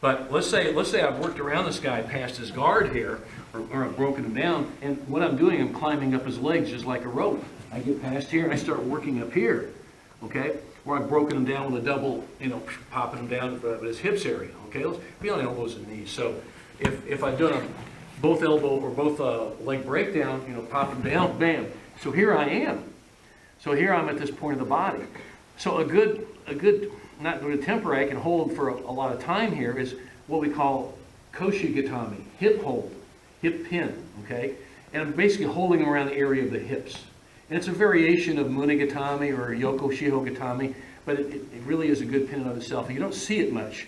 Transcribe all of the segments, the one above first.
But let's say I've worked around this guy past his guard here, or I've broken him down, and what I'm doing, I'm climbing up his legs just like a rope. I get past here and I start working up here, okay? Or I've broken him down with a double, popping him down with his hips area, okay? Let's be on elbows and knees. So if I've done a both elbow or both leg breakdown, pop him down, bam. So here I am. So here I'm at this point of the body. So a good, not with a temper I can hold for a lot of time here is what we call Koshi Gatame, hip hold, hip pin, okay? And I'm basically holding them around the area of the hips. And it's a variation of Munigatame or Yoko Shiho Gatame, but it really is a good pin in of itself. You don't see it much.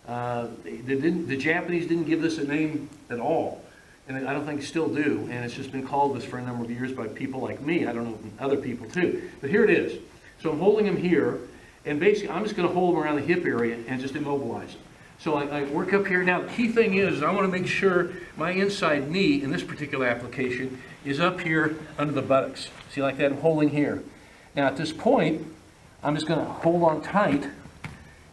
The Japanese didn't give this a name at all, and I don't think they still do, and it's just been called this for a number of years by people like me. I don't know, other people too. But here it is. So I'm holding him here, and basically I'm just going to hold him around the hip area and just immobilize him. So I work up here. Now the key thing is I want to make sure my inside knee in this particular application is up here under the buttocks. See, like that, I'm holding here. Now at this point, I'm just going to hold on tight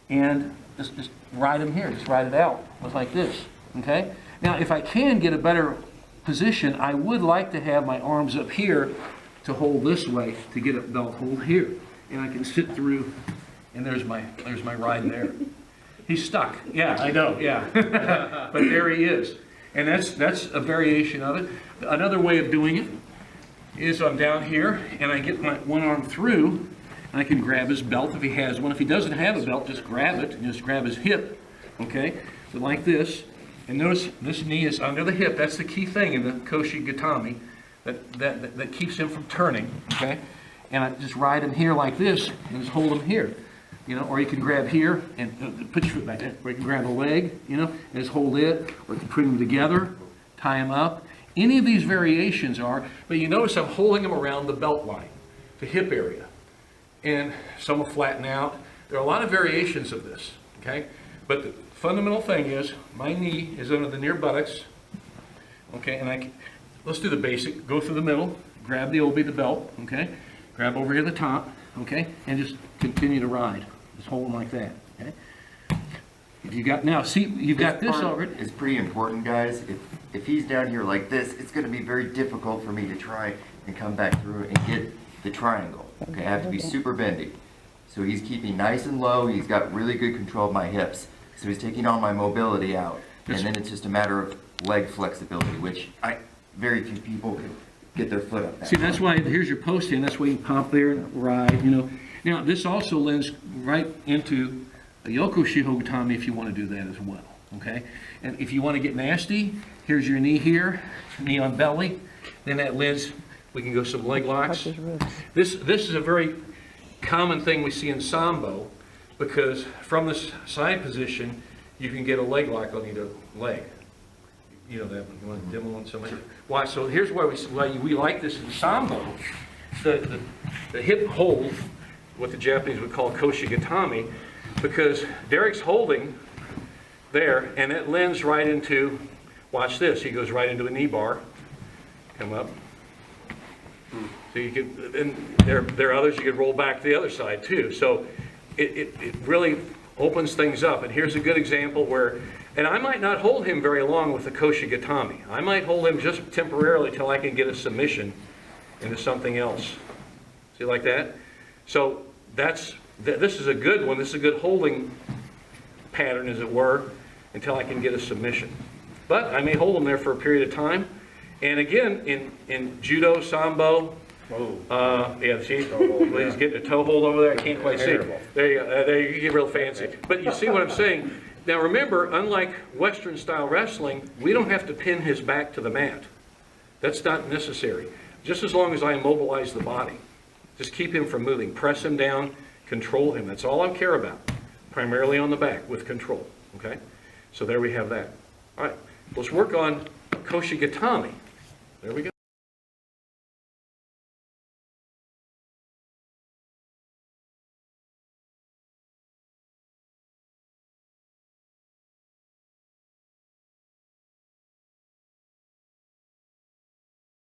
and just ride him here, just ride it out, just like this, okay? Now if I can get a better position, I would like to have my arms up here to hold this way, to get a belt hold here. And I can sit through, and there's my ride there. He's stuck. Yeah, I know, yeah. But there he is. And that's a variation of it. Another way of doing it is I'm down here, and I get my one arm through, and I can grab his belt if he has one. If he doesn't have a belt, just grab it, and just grab his hip, okay? So like this. And notice this knee is under the hip. That's the key thing in the Koshi Gatame that keeps him from turning, okay? And I just ride him here like this, and just hold him here. Or you can grab here and put your foot back there. Or you can grab a leg, and just hold it. Or you can put them together, tie them up. Any of these variations are, but you notice I'm holding them around the belt line, the hip area. And some will flatten out. There are a lot of variations of this, okay? But the fundamental thing is my knee is under the near buttocks, okay? And let's do the basic. Go through the middle, grab the obi, the belt, okay? Grab over here the top, okay? And just continue to ride. Just hold them like that, okay? If you got, now see, you've got this already. It's pretty important, guys. If he's down here like this, it's going to be very difficult for me to try and come back through and get the triangle. Okay, I have to be super bendy. So he's keeping nice and low. He's got really good control of my hips. So he's taking all my mobility out. And then it's just a matter of leg flexibility, which very few people can get their foot up. See, that's why, here's your post in. That's why you pop there and ride, Now, this also lends right into a Yoko Shiho Gatame if you want to do that as well, okay? And if you want to get nasty, here's your knee here, knee on belly. Then that lends, we can go some leg locks. This is a very common thing we see in Sambo, because from this side position, you can get a leg lock on either leg. You know that one. You want to demo on somebody? Why? So here's why we like this in Sambo. The hip hold, what the Japanese would call Koshi Gatame, because Derek's holding there, and it lends right into, watch this, he goes right into a knee bar, come up. So you could, and there are others you could roll back to the other side too. So it really opens things up. And here's a good example where, and I might not hold him very long with the Koshi Gatame. I might hold him just temporarily till I can get a submission into something else. See, like that? So this is a good one. This is a good holding pattern, as it were, until I can get a submission. But I may hold them there for a period of time. And again, in judo, sambo, yeah, see, he's getting a toe hold over there. I can't quite see. There you go. There you get real fancy. But you see what I'm saying? Now remember, unlike Western style wrestling, we don't have to pin his back to the mat. That's not necessary. Just as long as I immobilize the body. Just keep him from moving. Press him down, control him. That's all I care about. Primarily on the back with control. Okay? So there we have that. All right. Let's work on Koshi Gatame. There we go.